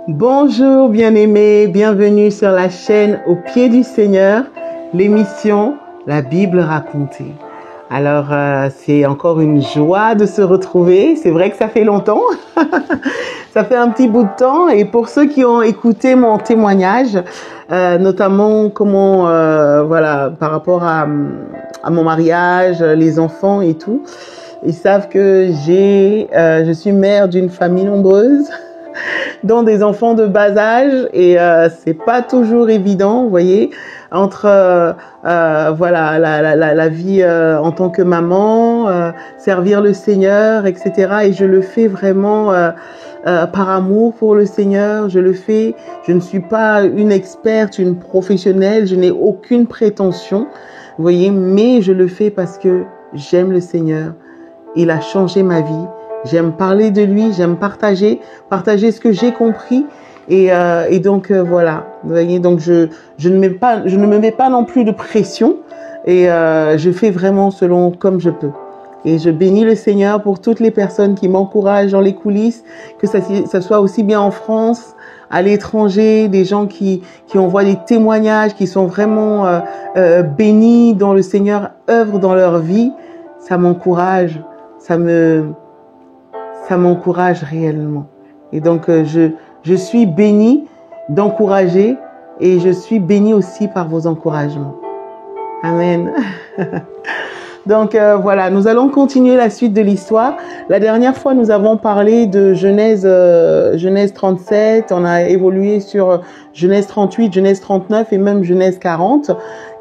Bonjour bien-aimés, bienvenue sur la chaîne Au pied du Seigneur, l'émission La Bible racontée. Alors, c'est encore une joie de se retrouver. C'est vrai que ça fait longtemps, ça fait un petit bout de temps. Et pour ceux qui ont écouté mon témoignage, notamment comment, voilà, par rapport à mon mariage, les enfants et tout, ils savent que je suis mère d'une famille nombreuse, dont des enfants de bas âge, et c'est pas toujours évident, vous voyez, entre voilà la vie en tant que maman, servir le Seigneur, etc. Et je le fais vraiment par amour pour le Seigneur. Je le fais. Je ne suis pas une experte, une professionnelle. Je n'ai aucune prétention, vous voyez, mais je le fais parce que j'aime le Seigneur. Il a changé ma vie. J'aime parler de lui, j'aime partager ce que j'ai compris. Et donc voilà, vous voyez, donc je ne me mets pas non plus de pression, et je fais vraiment selon comme je peux. Et je bénis le Seigneur pour toutes les personnes qui m'encouragent dans les coulisses, que ça soit aussi bien en France, à l'étranger, des gens qui envoient des témoignages, qui sont vraiment bénis, dont le Seigneur œuvre dans leur vie. Ça m'encourage, ça m'encourage réellement. Et donc, je suis bénie d'encourager, et je suis bénie aussi par vos encouragements. Amen. Donc, voilà, nous allons continuer la suite de l'histoire. La dernière fois, nous avons parlé de Genèse 37. On a évolué sur Genèse 38, Genèse 39 et même Genèse 40.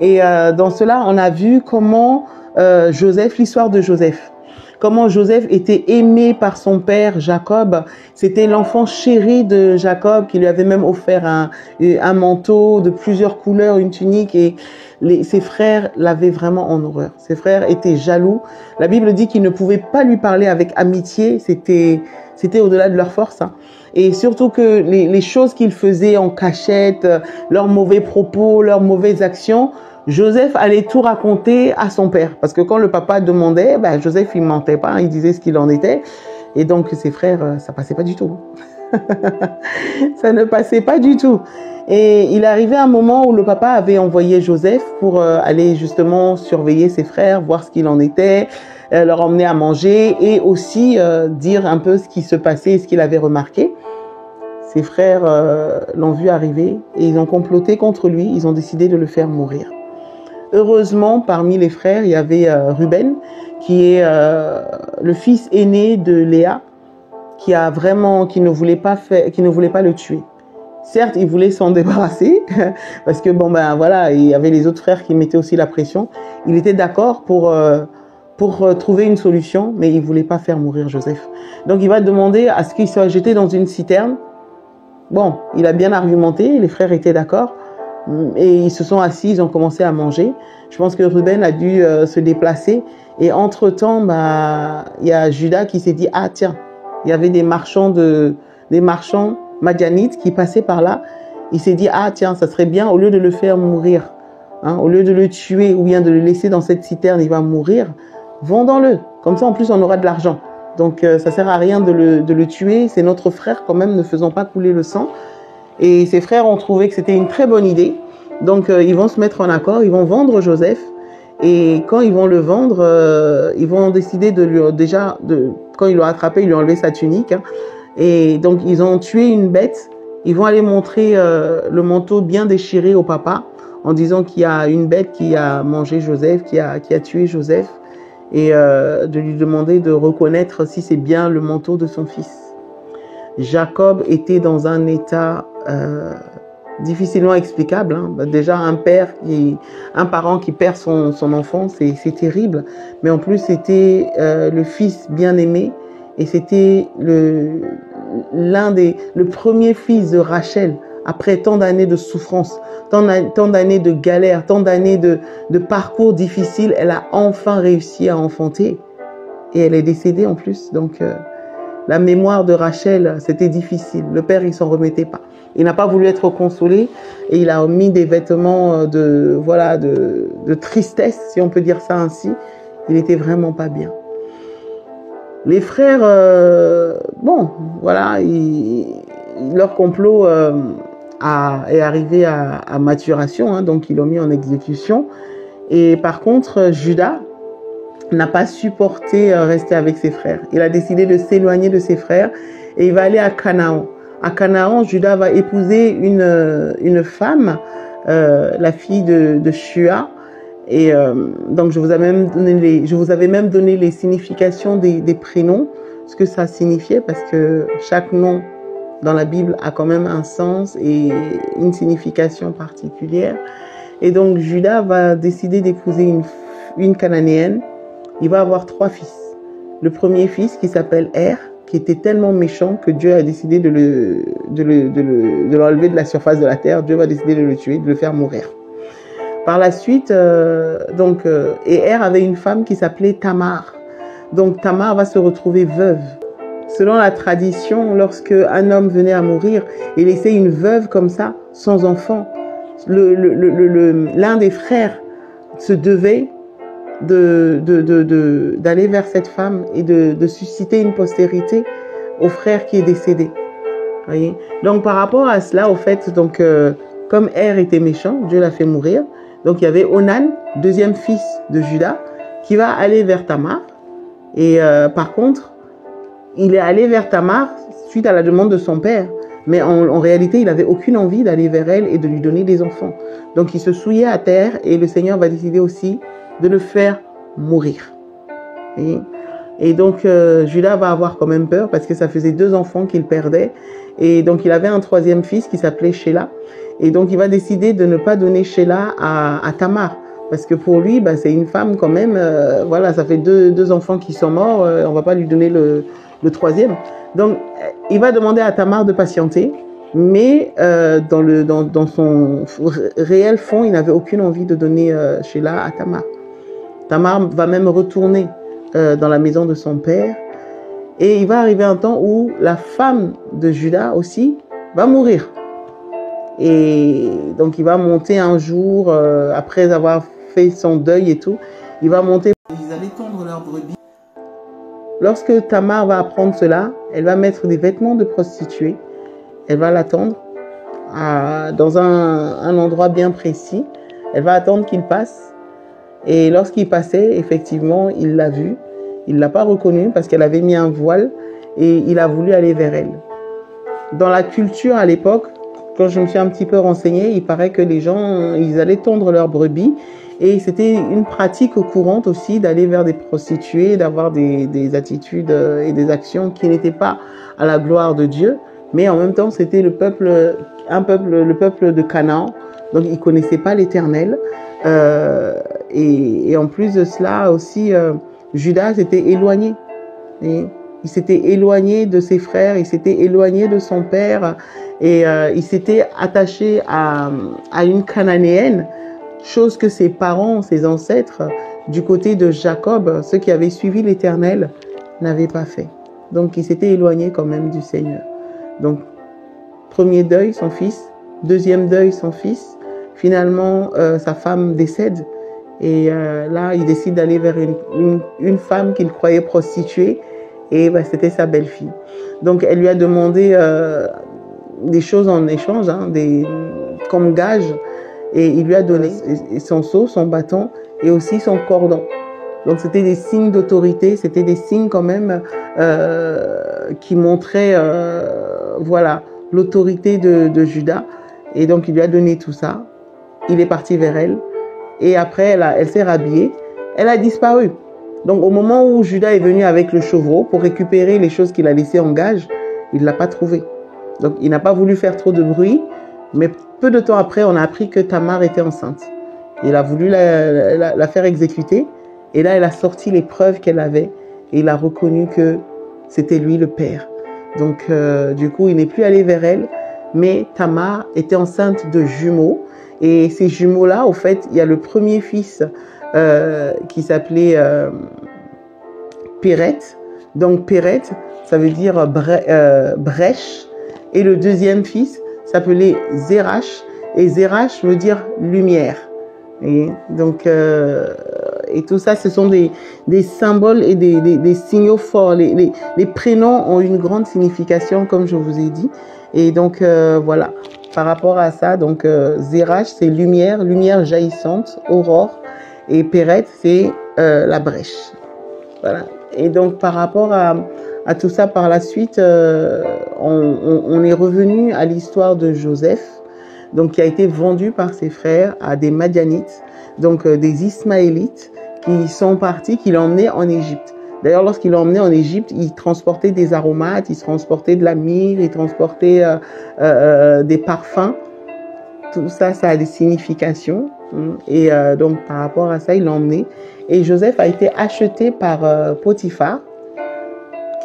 Et dans cela, on a vu comment l'histoire de Joseph. Comment Joseph était aimé par son père Jacob. C'était l'enfant chéri de Jacob, qui lui avait même offert un manteau de plusieurs couleurs, une tunique, et ses frères l'avaient vraiment en horreur. Ses frères étaient jaloux. La Bible dit qu'ils ne pouvaient pas lui parler avec amitié. C'était au-delà de leur force, hein. Et surtout que les choses qu'ils faisaient en cachette, leurs mauvais propos, leurs mauvaises actions, Joseph allait tout raconter à son père. Parce que quand le papa demandait, Joseph, il mentait pas, il disait ce qu'il en était. Et donc, ses frères, ça passait pas du tout. Ça ne passait pas du tout. Et il arrivait un moment où le papa avait envoyé Joseph pour aller justement surveiller ses frères, voir ce qu'il en était, leur emmener à manger, et aussi dire un peu ce qui se passait et ce qu'il avait remarqué. Ses frères l'ont vu arriver et ils ont comploté contre lui. Ils ont décidé de le faire mourir. Heureusement, parmi les frères, il y avait Ruben, qui est le fils aîné de Léa, qui ne voulait pas le tuer. Certes, il voulait s'en débarrasser, parce que voilà, il y avait les autres frères qui mettaient aussi la pression. Il était d'accord pour trouver une solution, mais il voulait pas faire mourir Joseph. Donc, il va demander à ce qu'il soit jeté dans une citerne. Bon, il a bien argumenté, les frères étaient d'accord. Et ils se sont assis, ils ont commencé à manger. Je pense que Ruben a dû se déplacer. Et entre-temps, il y a Judas qui s'est dit, ah tiens, il y avait des marchands madianites qui passaient par là. Il s'est dit, ah tiens, ça serait bien, au lieu de le faire mourir, hein, au lieu de le tuer ou bien de le laisser dans cette citerne, il va mourir, vendons-le. Comme ça, en plus, on aura de l'argent. Donc, ça sert à rien de le tuer. C'est notre frère quand même, ne faisons pas couler le sang. Et ses frères ont trouvé que c'était une très bonne idée. Donc, ils vont se mettre en accord, ils vont vendre Joseph. Et quand ils vont le vendre, ils vont décider quand ils l'ont attrapé, ils lui ont enlevé sa tunique, hein. Et donc, ils ont tué une bête. Ils vont aller montrer le manteau bien déchiré au papa, en disant qu'il y a une bête qui a mangé Joseph, qui a tué Joseph. Et de lui demander de reconnaître si c'est bien le manteau de son fils. Jacob était dans un état difficilement explicable, hein. Déjà, un parent qui perd son enfant, c'est terrible. Mais en plus, c'était le fils bien-aimé, et c'était le premier fils de Rachel. Après tant d'années de souffrance, tant d'années de galère, tant d'années de parcours difficiles, elle a enfin réussi à enfanter. Et elle est décédée en plus. Donc, la mémoire de Rachel, c'était difficile. Le père, il s'en remettait pas. Il n'a pas voulu être consolé, et il a mis des vêtements de tristesse, si on peut dire ça ainsi. Il était vraiment pas bien. Les frères, leur complot est arrivé à maturation, hein, donc ils l'ont mis en exécution. Et par contre, Judas n'a pas supporté rester avec ses frères. Il a décidé de s'éloigner de ses frères et il va aller à Canaan. À Canaan, Judas va épouser une femme, la fille de Shua. Et donc je vous avais même donné les significations des prénoms, ce que ça signifiait, parce que chaque nom dans la Bible a quand même un sens et une signification particulière. Et donc Judas va décider d'épouser une cananéenne. Il va avoir 3 fils. Le premier fils qui s'appelle Er, qui était tellement méchant que Dieu a décidé de l'enlever de la surface de la terre. Dieu va décider de le tuer, de le faire mourir. Par la suite, et Er avait une femme qui s'appelait Tamar. Donc Tamar va se retrouver veuve. Selon la tradition, lorsque un homme venait à mourir et laissait une veuve comme ça, sans enfant, l'un des frères se devait d'aller vers cette femme et de susciter une postérité au frère qui est décédé. Voyez? Donc par rapport à cela, au fait, donc comme Er était méchant, Dieu l'a fait mourir. Donc il y avait Onan, deuxième fils de Judas, qui va aller vers Tamar. Et par contre, il est allé vers Tamar suite à la demande de son père. Mais en réalité, il n'avait aucune envie d'aller vers elle et de lui donner des enfants. Donc il se souillait à terre et le Seigneur va décider aussi de le faire mourir. Et donc Judas va avoir quand même peur parce que ça faisait 2 enfants qu'il perdait. Et donc il avait un 3e fils qui s'appelait Sheila. Et donc il va décider de ne pas donner Sheila à Tamar. Parce que pour lui, bah, c'est une femme quand même. Voilà, ça fait 2 enfants qui sont morts. On va pas lui donner le 3e. Donc il va demander à Tamar de patienter. Mais dans son réel fond, il n'avait aucune envie de donner Sheila à Tamar. Tamar va même retourner dans la maison de son père. Et il va arriver un temps où la femme de Judas aussi va mourir. Et donc il va monter un jour, après avoir fait son deuil et tout, il va monter. Ils allaient tondre leurs brebis. Lorsque Tamar va apprendre cela, elle va mettre des vêtements de prostituée. Elle va l'attendre dans un endroit bien précis. Elle va attendre qu'il passe. Et lorsqu'il passait, effectivement, il l'a vue. Il ne l'a pas reconnue parce qu'elle avait mis un voile et il a voulu aller vers elle. Dans la culture à l'époque, quand je me suis un petit peu renseignée, il paraît que les gens, ils allaient tondre leurs brebis et c'était une pratique courante aussi d'aller vers des prostituées, d'avoir des attitudes et des actions qui n'étaient pas à la gloire de Dieu, mais en même temps c'était le peuple de Canaan, donc ils connaissaient pas l'Éternel et en plus de cela aussi, Judas s'était éloigné. Et il s'était éloigné de ses frères, il s'était éloigné de son père et il s'était attaché à une cananéenne, chose que ses parents, ses ancêtres, du côté de Jacob, ceux qui avaient suivi l'Éternel, n'avaient pas fait. Donc il s'était éloigné quand même du Seigneur. Donc premier deuil, son fils. Deuxième deuil, son fils. Finalement, sa femme décède. Et là, il décide d'aller vers une femme qu'il croyait prostituée. Et bah, c'était sa belle-fille. Donc, elle lui a demandé des choses en échange, hein, comme gage. Et il lui a donné son seau, son bâton et aussi son cordon. Donc, c'était des signes d'autorité. C'était des signes quand même qui montraient voilà, l'autorité de Judas. Et donc, il lui a donné tout ça. Il est parti vers elle. Et après, elle s'est rhabillée. Elle a disparu. Donc, au moment où Judas est venu avec le chevreau pour récupérer les choses qu'il a laissées en gage, il ne l'a pas trouvé. Donc, il n'a pas voulu faire trop de bruit. Mais peu de temps après, on a appris que Tamar était enceinte. Il a voulu la faire exécuter. Et là, elle a sorti les preuves qu'elle avait. Et il a reconnu que c'était lui le père. Donc, du coup, il n'est plus allé vers elle. Mais Tamar était enceinte de jumeaux. Et ces jumeaux-là, au fait, il y a le premier fils qui s'appelait Péret. Donc Péret, ça veut dire brèche. Et le deuxième fils s'appelait Zérach. Et Zérach veut dire lumière. Et donc, et tout ça, ce sont des symboles et des signaux forts. Les prénoms ont une grande signification, comme je vous ai dit. Et donc, voilà. Par rapport à ça, donc, Zérach, c'est lumière, lumière jaillissante, aurore. Et Péret, c'est la brèche. Voilà. Et donc, par rapport à tout ça, par la suite, on est revenu à l'histoire de Joseph, donc qui a été vendu par ses frères à des Madianites, donc des Ismaélites, qui sont partis, qui l'ont emmené en Égypte. D'ailleurs, lorsqu'il l'a emmené en Égypte, il transportait des aromates, il transportait de la myrrhe, il transportait des parfums. Tout ça, ça a des significations. Et donc, par rapport à ça, il l'a emmené. Et Joseph a été acheté par Potiphar,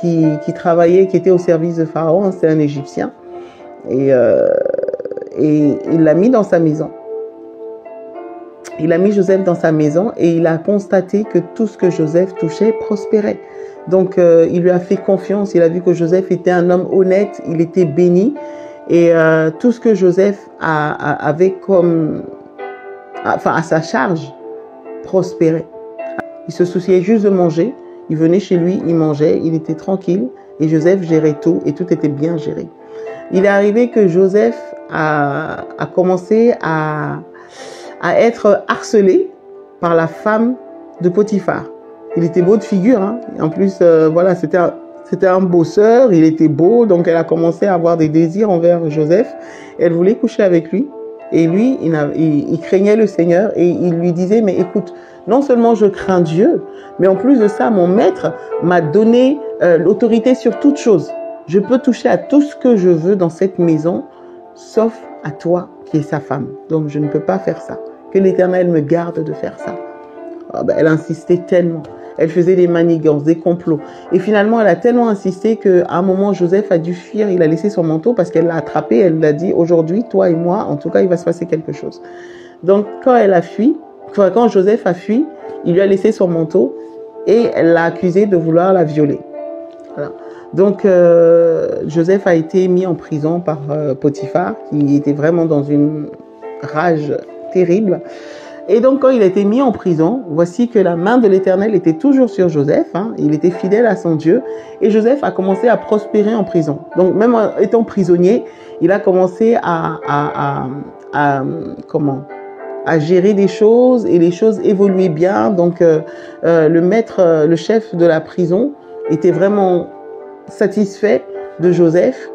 qui travaillait, qui était au service de Pharaon. C'est un Égyptien. Et il l'a mis dans sa maison. Il a mis Joseph dans sa maison et il a constaté que tout ce que Joseph touchait prospérait. Donc, il lui a fait confiance. Il a vu que Joseph était un homme honnête. Il était béni. Et tout ce que Joseph avait comme, enfin, à sa charge, prospérait. Il se souciait juste de manger. Il venait chez lui, il mangeait, il était tranquille. Et Joseph gérait tout et tout était bien géré. Il est arrivé que Joseph a commencé à être harcelé par la femme de Potiphar. Il était beau de figure, hein. En plus, voilà, c'était un bosseur, il était beau, donc elle a commencé à avoir des désirs envers Joseph. Elle voulait coucher avec lui. Et lui, il craignait le Seigneur et il lui disait, mais écoute, non seulement je crains Dieu, mais en plus de ça, mon maître m'a donné l'autorité sur toute chose. Je peux toucher à tout ce que je veux dans cette maison, sauf à toi qui es sa femme. Donc je ne peux pas faire ça. Que l'Éternel me garde de faire ça. Oh, ben, elle insistait tellement. Elle faisait des manigances, des complots. Et finalement, elle a tellement insisté qu'à un moment, Joseph a dû fuir. Il a laissé son manteau parce qu'elle l'a attrapé. Elle l'a dit, aujourd'hui, toi et moi, en tout cas, il va se passer quelque chose. Donc, quand Joseph a fui, il lui a laissé son manteau et elle l'a accusé de vouloir la violer. Voilà. Donc, Joseph a été mis en prison par Potiphar, qui était vraiment dans une rage terrible. Et donc, quand il a été mis en prison, voici que la main de l'Éternel était toujours sur Joseph. Hein, il était fidèle à son Dieu. Et Joseph a commencé à prospérer en prison. Donc, même en étant prisonnier, il a commencé à gérer des choses et les choses évoluaient bien. Donc, le chef de la prison était vraiment satisfait de Joseph.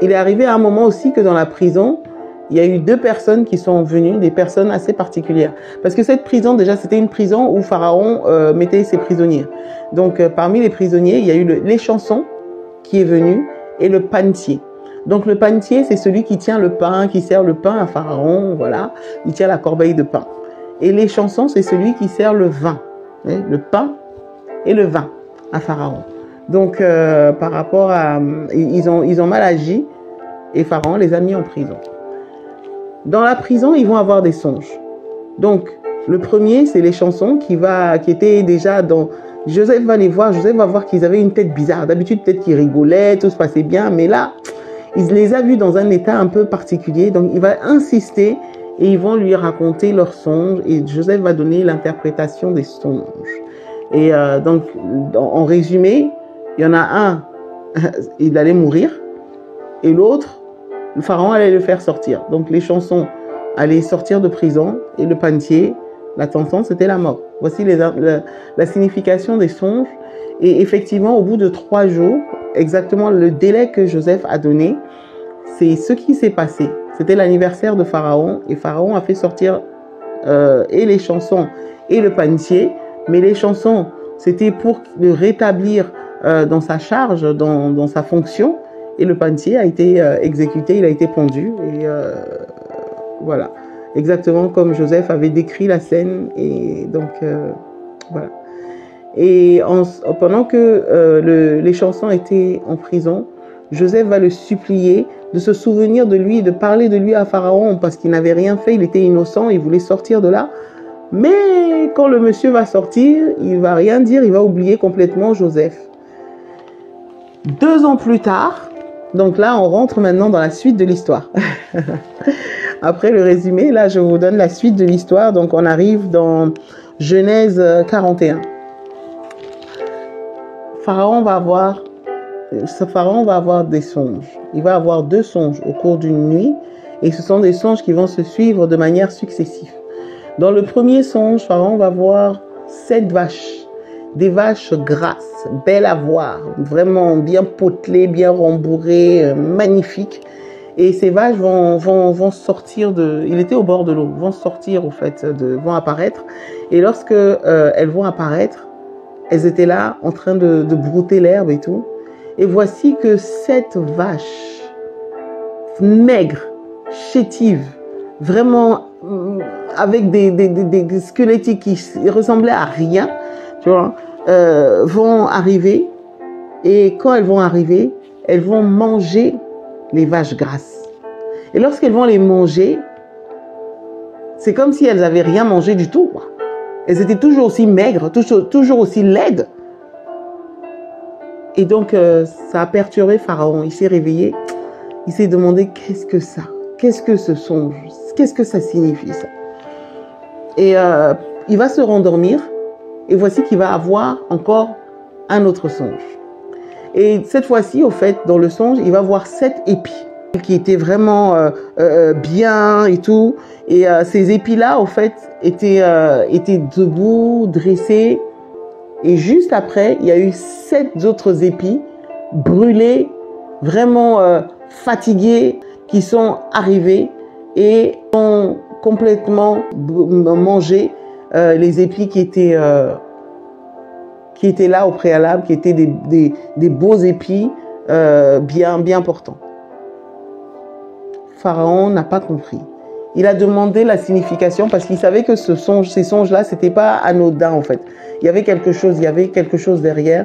Il est arrivé à un moment aussi que dans la prison, il y a eu 2 personnes qui sont venues, des personnes assez particulières. Parce que cette prison, déjà, c'était une prison où Pharaon mettait ses prisonniers. Donc, parmi les prisonniers, il y a eu l'échanson qui est venu et le panetier. Donc, le panetier, c'est celui qui tient le pain, qui sert le pain à Pharaon, voilà. Il tient la corbeille de pain. Et l'échanson, c'est celui qui sert le vin, hein, le pain et le vin à Pharaon. Donc, par rapport à... Ils ont mal agi et Pharaon les a mis en prison. Dans la prison, ils vont avoir des songes. Donc, le premier, c'est les chansons qui étaient déjà dans... Joseph va les voir, Joseph va voir qu'ils avaient une tête bizarre. D'habitude, peut-être qu'ils rigolaient, tout se passait bien, mais là, il les a vus dans un état un peu particulier. Donc, il va insister et ils vont lui raconter leurs songes et Joseph va donner l'interprétation des songes. Et donc, en résumé, il y en a un, il allait mourir et l'autre, le Pharaon allait le faire sortir. Donc, les chansons allaient sortir de prison et le panetier, la sentence, c'était la mort. Voici la signification des songes. Et effectivement, au bout de 3 jours, exactement le délai que Joseph a donné, c'est ce qui s'est passé. C'était l'anniversaire de Pharaon et Pharaon a fait sortir et les chansons et le panetier. Mais les chansons, c'était pour le rétablir dans sa charge, dans sa fonction. Et le panetier a été exécuté, il a été pendu. Et voilà, exactement comme Joseph avait décrit la scène. Et donc, voilà. Et pendant que les chansons étaient en prison, Joseph va le supplier de se souvenir de lui, de parler de lui à Pharaon, parce qu'il n'avait rien fait, il était innocent, il voulait sortir de là. Mais quand le monsieur va sortir, il va rien dire, il va oublier complètement Joseph. 2 ans plus tard, donc là, on rentre maintenant dans la suite de l'histoire. Après le résumé, là, je vous donne la suite de l'histoire. Donc, on arrive dans Genèse 41. Pharaon va avoir ce pharaon va avoir des songes. Il va avoir 2 songes au cours d'une nuit et ce sont des songes qui vont se suivre de manière successive. Dans le premier songe, pharaon va voir 7 vaches, des vaches grasses, belles à voir, vraiment bien potelées, bien rembourrées, magnifiques. Et ces vaches vont sortir de... Il était au bord de l'eau, vont sortir au fait, vont apparaître. Et lorsque elles vont apparaître, elles étaient là en train de brouter l'herbe et tout. Et voici que 7 vaches maigres, chétives, vraiment avec des squelettiques qui ressemblaient à rien, tu vois, vont arriver. Et quand elles vont arriver, elles vont manger les vaches grasses. Et lorsqu'elles vont les manger, c'est comme si elles n'avaient rien mangé du tout, quoi. Elles étaient toujours aussi maigres, toujours aussi laides. Et donc, ça a perturbé Pharaon. Il s'est réveillé. Il s'est demandé, qu'est-ce que ça? Qu'est-ce que ce songe? Qu'est-ce que ça signifie, ça? Et il va se rendormir. Et voici qu'il va avoir encore un autre songe. Et cette fois-ci, au fait, dans le songe, il va voir 7 épis qui étaient vraiment bien et tout. Et ces épis-là, au fait, étaient debout, dressés. Et juste après, il y a eu 7 autres épis brûlés, vraiment fatigués, qui sont arrivés et ont complètement mangé les épis qui étaient là au préalable, qui étaient des beaux épis bien portants. Pharaon n'a pas compris. Il a demandé la signification parce qu'il savait que ces songes-là, c'était pas anodin en fait. Il y avait quelque chose derrière.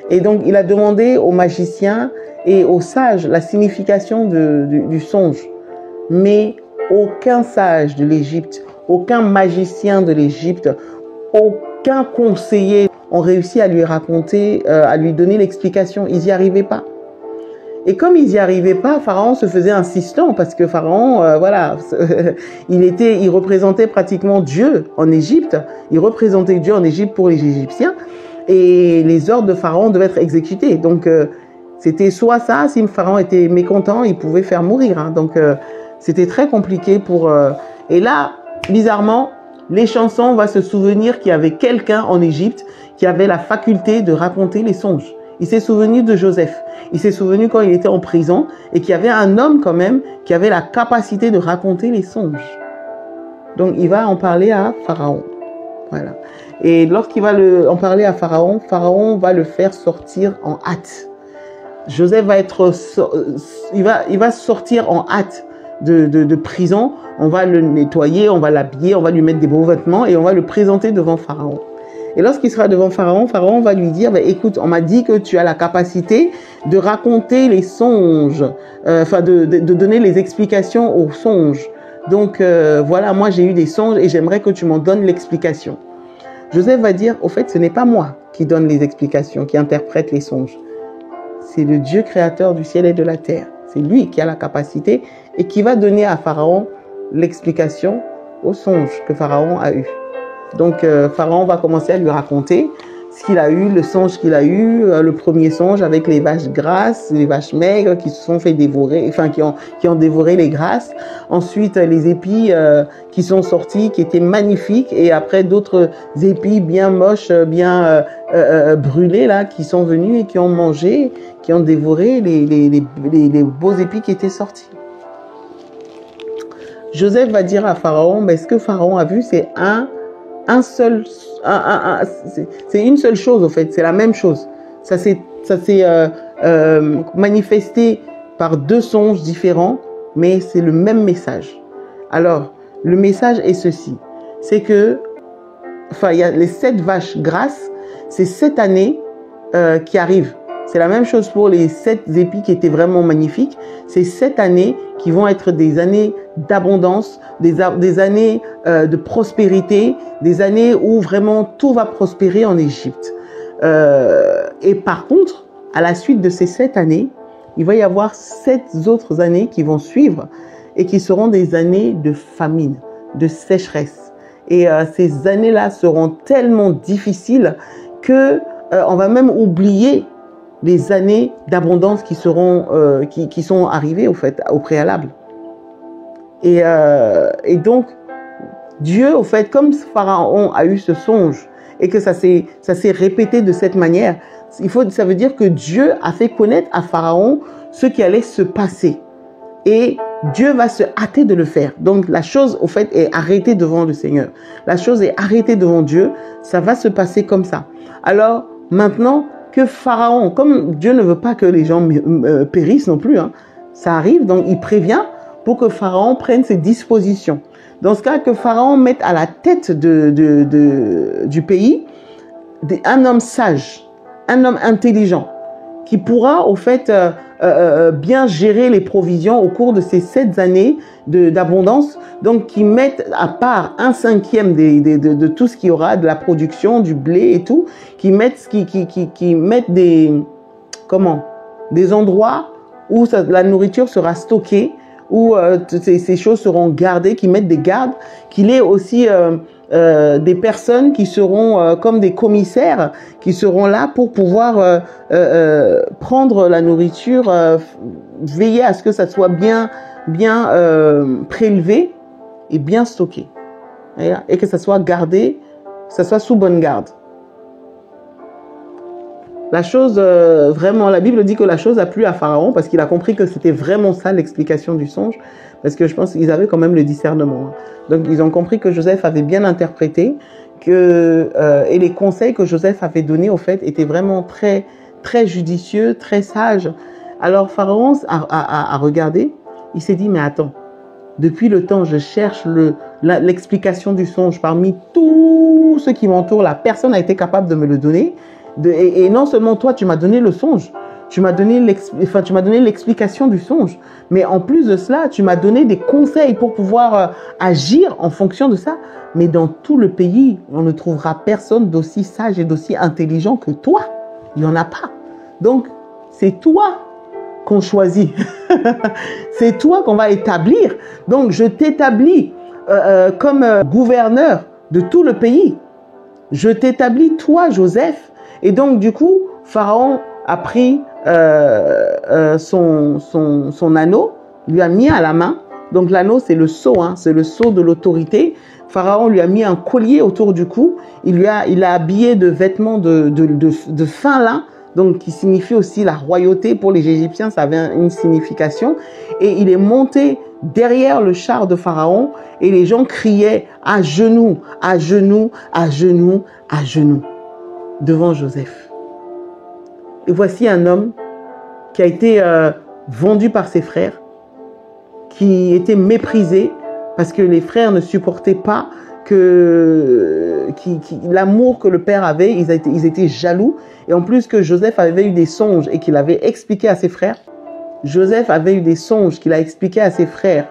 Et donc, il a demandé aux magiciens et aux sages la signification du songe. Mais aucun sage de l'Égypte, aucun magicien de l'Égypte, aucun conseiller ont réussi à lui raconter, à lui donner l'explication. Ils n'y arrivaient pas. Et comme ils n'y arrivaient pas, Pharaon se faisait insistant parce que Pharaon, voilà, il représentait pratiquement Dieu en Égypte. Il représentait Dieu en Égypte pour les Égyptiens. Et les ordres de Pharaon devaient être exécutés. Donc, c'était soit ça, si Pharaon était mécontent, il pouvait faire mourir. Hein. Donc, c'était très compliqué pour... Et là, bizarrement, les chansons vont se souvenir qu'il y avait quelqu'un en Égypte qui avait la faculté de raconter les songes. Il s'est souvenu de Joseph. Il s'est souvenu quand il était en prison et qu'il y avait un homme quand même qui avait la capacité de raconter les songes. Donc, il va en parler à Pharaon. Voilà. Et lorsqu'il va en parler à Pharaon, Pharaon va le faire sortir en hâte. Joseph va il va sortir en hâte de prison. On va le nettoyer, on va l'habiller, on va lui mettre des beaux vêtements et on va le présenter devant Pharaon. Et lorsqu'il sera devant Pharaon, Pharaon va lui dire, écoute, on m'a dit que tu as la capacité de raconter les songes, de donner les explications aux songes. Donc, voilà, moi j'ai eu des songes et j'aimerais que tu m'en donnes l'explication. Joseph va dire, au fait, ce n'est pas moi qui donne les explications, qui interprète les songes. C'est le Dieu créateur du ciel et de la terre. C'est lui qui a la capacité et qui va donner à Pharaon l'explication aux songes que Pharaon a eu. Donc, Pharaon va commencer à lui raconter ce qu'il a eu, le songe qu'il a eu, le premier songe avec les vaches grasses, les vaches maigres qui se sont fait dévorer, enfin qui ont dévoré les grasses. Ensuite, les épis qui sont sortis, qui étaient magnifiques, et après d'autres épis bien moches, bien brûlés là, qui sont venus et qui ont mangé, qui ont dévoré les beaux épis qui étaient sortis. Joseph va dire à Pharaon, mais ce que Pharaon a vu, c'est c'est une seule chose, en fait, c'est la même chose. Ça s'est manifesté par 2 songes différents, mais c'est le même message. Alors, le message est ceci, c'est que, il y a les 7 vaches grasses, c'est 7 années qui arrivent. C'est la même chose pour les 7 épis qui étaient vraiment magnifiques. C'est 7 années qui vont être des années d'abondance, des années de prospérité, des années où vraiment tout va prospérer en Égypte. Et par contre, à la suite de ces 7 années, il va y avoir 7 autres années qui vont suivre et qui seront des années de famine, de sécheresse. Et ces années-là seront tellement difficiles que on va même oublier les années d'abondance qui sont arrivées au fait, au préalable. Et donc, Dieu, au fait, comme Pharaon a eu ce songe et que ça s'est répété de cette manière, ça veut dire que Dieu a fait connaître à Pharaon ce qui allait se passer. Et Dieu va se hâter de le faire. Donc la chose, au fait, est arrêtée devant le Seigneur. La chose est arrêtée devant Dieu. Ça va se passer comme ça. Alors maintenant que Pharaon, comme Dieu ne veut pas que les gens périssent non plus, hein, ça arrive, donc il prévient pour que Pharaon prenne ses dispositions. Dans ce cas, que Pharaon mette à la tête du pays un homme sage, un homme intelligent, qui pourra au fait bien gérer les provisions au cours de ces 7 années d'abondance, donc qui mettent à part 1/5 de tout ce qu'il y aura, de la production, du blé et tout, qui mettent des endroits où la nourriture sera stockée, où ces choses seront gardées, qui mettent des gardes, qu'il ait aussi des personnes qui seront comme des commissaires, qui seront là pour pouvoir prendre la nourriture, veiller à ce que ça soit bien prélevé et bien stocké, et que ça soit gardé, que ça soit sous bonne garde. La chose, vraiment, la Bible dit que la chose a plu à Pharaon parce qu'il a compris que c'était vraiment ça l'explication du songe, parce que je pense qu'ils avaient quand même le discernement. Donc, ils ont compris que Joseph avait bien interprété, et les conseils que Joseph avait donnés, au fait, étaient vraiment très, très judicieux, très sages. Alors, Pharaon a regardé, il s'est dit, mais attends, depuis le temps, je cherche l'explication du songe parmi tous ceux qui m'entourent, la personne n'a été capable de me le donner. Et non seulement toi, tu m'as donné le songe, tu m'as donné l'explication du songe, mais en plus de cela, tu m'as donné des conseils pour pouvoir agir en fonction de ça. Mais dans tout le pays, on ne trouvera personne d'aussi sage et d'aussi intelligent que toi. Il n'y en a pas. Donc, c'est toi qu'on choisit. C'est toi qu'on va établir. Donc, je t'établis comme gouverneur de tout le pays. Je t'établis, toi, Joseph. Et donc, du coup, Pharaon a pris son anneau, lui a mis à la main. Donc, l'anneau, c'est le sceau, hein, c'est le sceau de l'autorité. Pharaon lui a mis un collier autour du cou. Il l'a habillé de vêtements de fin lin, donc qui signifie aussi la royauté. Pour les Égyptiens, ça avait une signification. Et il est monté derrière le char de Pharaon et les gens criaient à genoux, à genoux, à genoux, à genoux, devant Joseph. Et voici un homme qui a été vendu par ses frères, qui était méprisé parce que les frères ne supportaient pas l'amour que le père avait. Ils étaient jaloux. Et en plus que Joseph avait eu des songes et qu'il avait expliqué à ses frères. Joseph avait eu des songes qu'il a expliqué à ses frères.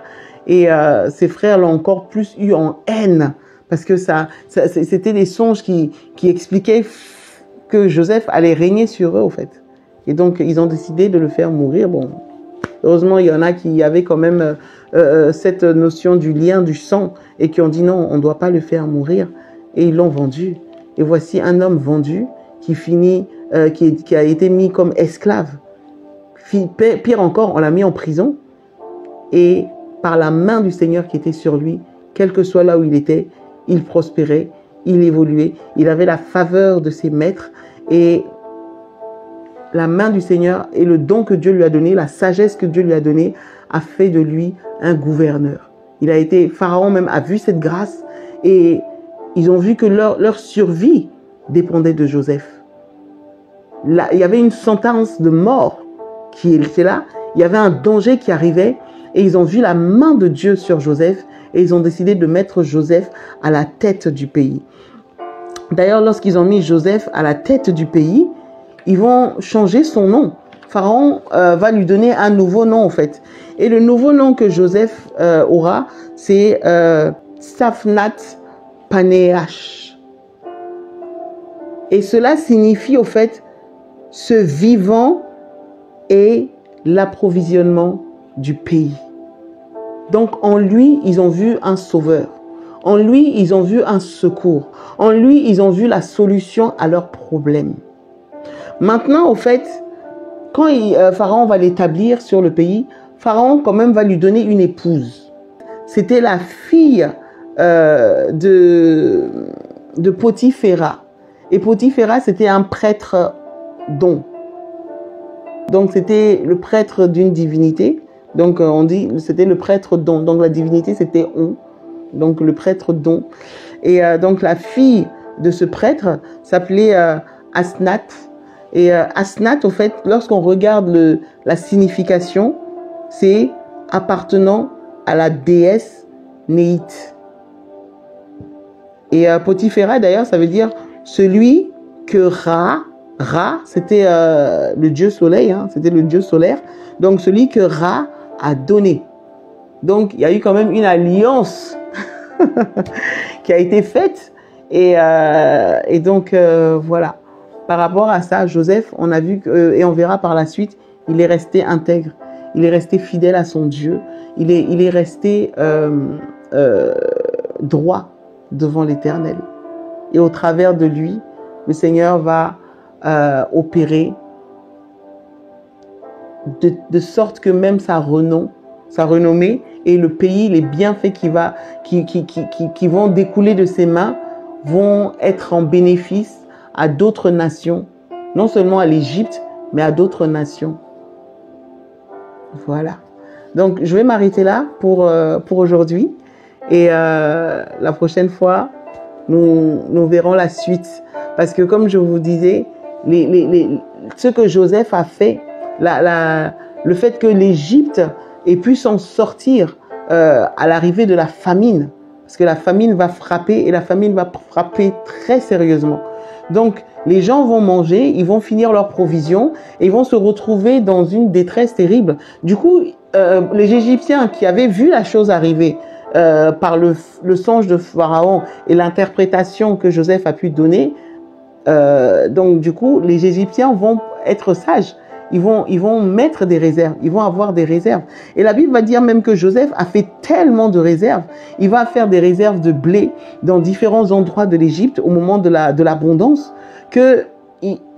Et ses frères l'ont encore plus eu en haine. Parce que c'était des songes qui expliquaient que Joseph allait régner sur eux, au fait. Et donc, ils ont décidé de le faire mourir. Bon, heureusement, il y en a qui avaient quand même cette notion du lien du sang et qui ont dit non, on ne doit pas le faire mourir. Et ils l'ont vendu. Et voici un homme vendu qui a été mis comme esclave. Pire encore, on l'a mis en prison. Et par la main du Seigneur qui était sur lui, quel que soit là où il était, il prospérait, il évoluait, il avait la faveur de ses maîtres et la main du Seigneur et le don que Dieu lui a donné, la sagesse que Dieu lui a donnée, a fait de lui un gouverneur. Pharaon même a vu cette grâce et ils ont vu que leur survie dépendait de Joseph. Là, il y avait une sentence de mort qui était là, il y avait un danger qui arrivait et ils ont vu la main de Dieu sur Joseph et ils ont décidé de mettre Joseph à la tête du pays. D'ailleurs, lorsqu'ils ont mis Joseph à la tête du pays, ils vont changer son nom. Pharaon va lui donner un nouveau nom en fait. Et le nouveau nom que Joseph aura, c'est Safnat Paneach. Et cela signifie au fait ce vivant et l'approvisionnement du pays. Donc en lui, ils ont vu un sauveur. En lui, ils ont vu un secours. En lui, ils ont vu la solution à leurs problèmes. Maintenant, au fait, quand Pharaon va l'établir sur le pays, Pharaon quand même va lui donner une épouse. C'était la fille de Potiphéra. Et Potiphéra, c'était un prêtre don. Donc, c'était le prêtre d'une divinité. Donc, on dit, c'était le prêtre don. Donc, la divinité, c'était on. Donc, le prêtre don. Et donc, la fille de ce prêtre s'appelait Asnath. Et Asnath, au fait, lorsqu'on regarde la signification, c'est appartenant à la déesse Néith. Et Potiphéra, d'ailleurs, ça veut dire celui que Ra, c'était le dieu soleil, hein, c'était le dieu solaire. Donc, celui que Ra a donné. Donc, il y a eu quand même une alliance qui a été faite. Et donc, voilà. Par rapport à ça, Joseph, on a vu, et on verra par la suite, il est resté intègre. Il est resté fidèle à son Dieu. Il est resté droit devant l'Éternel. Et au travers de lui, le Seigneur va opérer de sorte que même sa renommée et le pays, les bienfaits qui vont découler de ses mains vont être en bénéfice à d'autres nations, non seulement à l'Égypte, mais à d'autres nations. Voilà. Donc, je vais m'arrêter là pour aujourd'hui. Et la prochaine fois, nous verrons la suite. Parce que comme je vous disais, ce que Joseph a fait, le fait que l'Égypte ait pu s'en sortir à l'arrivée de la famine, parce que la famine va frapper et la famine va frapper très sérieusement. Donc, les gens vont manger, ils vont finir leurs provisions et ils vont se retrouver dans une détresse terrible. Du coup, les Égyptiens qui avaient vu la chose arriver par le songe de Pharaon et l'interprétation que Joseph a pu donner, donc du coup, les Égyptiens vont être sages. Ils vont mettre des réserves, ils vont avoir des réserves. Et la Bible va dire même que Joseph a fait tellement de réserves. Il va faire des réserves de blé dans différents endroits de l'Égypte au moment de l'abondance, que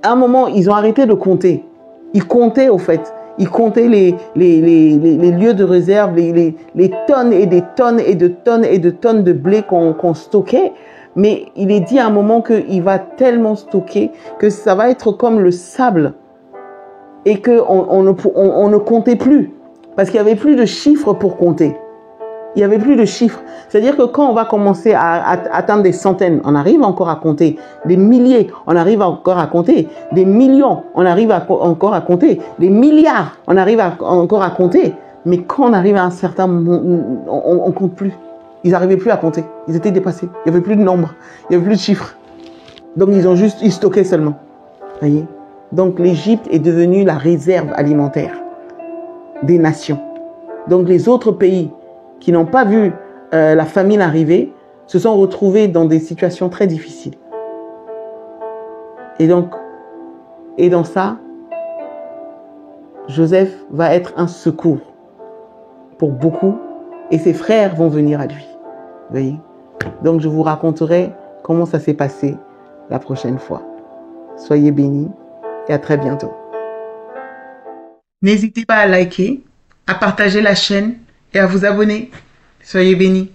à un moment, ils ont arrêté de compter. Ils comptaient au fait. Ils comptaient les lieux de réserve, les tonnes et des tonnes et de tonnes et de tonnes de blé qu'on stockait. Mais il est dit à un moment qu'il va tellement stocker que ça va être comme le sable. Et qu'on ne comptait plus. Parce qu'il n'y avait plus de chiffres pour compter. Il n'y avait plus de chiffres. C'est-à-dire que quand on va commencer à atteindre des centaines, on arrive encore à compter. Des milliers, on arrive encore à compter. Des millions, on arrive encore à compter. Des milliards, on arrive encore à compter. Mais quand on arrive à un certain moment, on ne compte plus. Ils n'arrivaient plus à compter. Ils étaient dépassés. Il n'y avait plus de nombres. Il n'y avait plus de chiffres. Donc ils stockaient seulement. Vous voyez ? Donc l'Égypte est devenue la réserve alimentaire des nations. Donc les autres pays qui n'ont pas vu la famine arriver se sont retrouvés dans des situations très difficiles. Et dans ça, Joseph va être un secours pour beaucoup et ses frères vont venir à lui. Vous voyez ? Donc je vous raconterai comment ça s'est passé la prochaine fois. Soyez bénis. Et à très bientôt. N'hésitez pas à liker, à partager la chaîne et à vous abonner. Soyez bénis.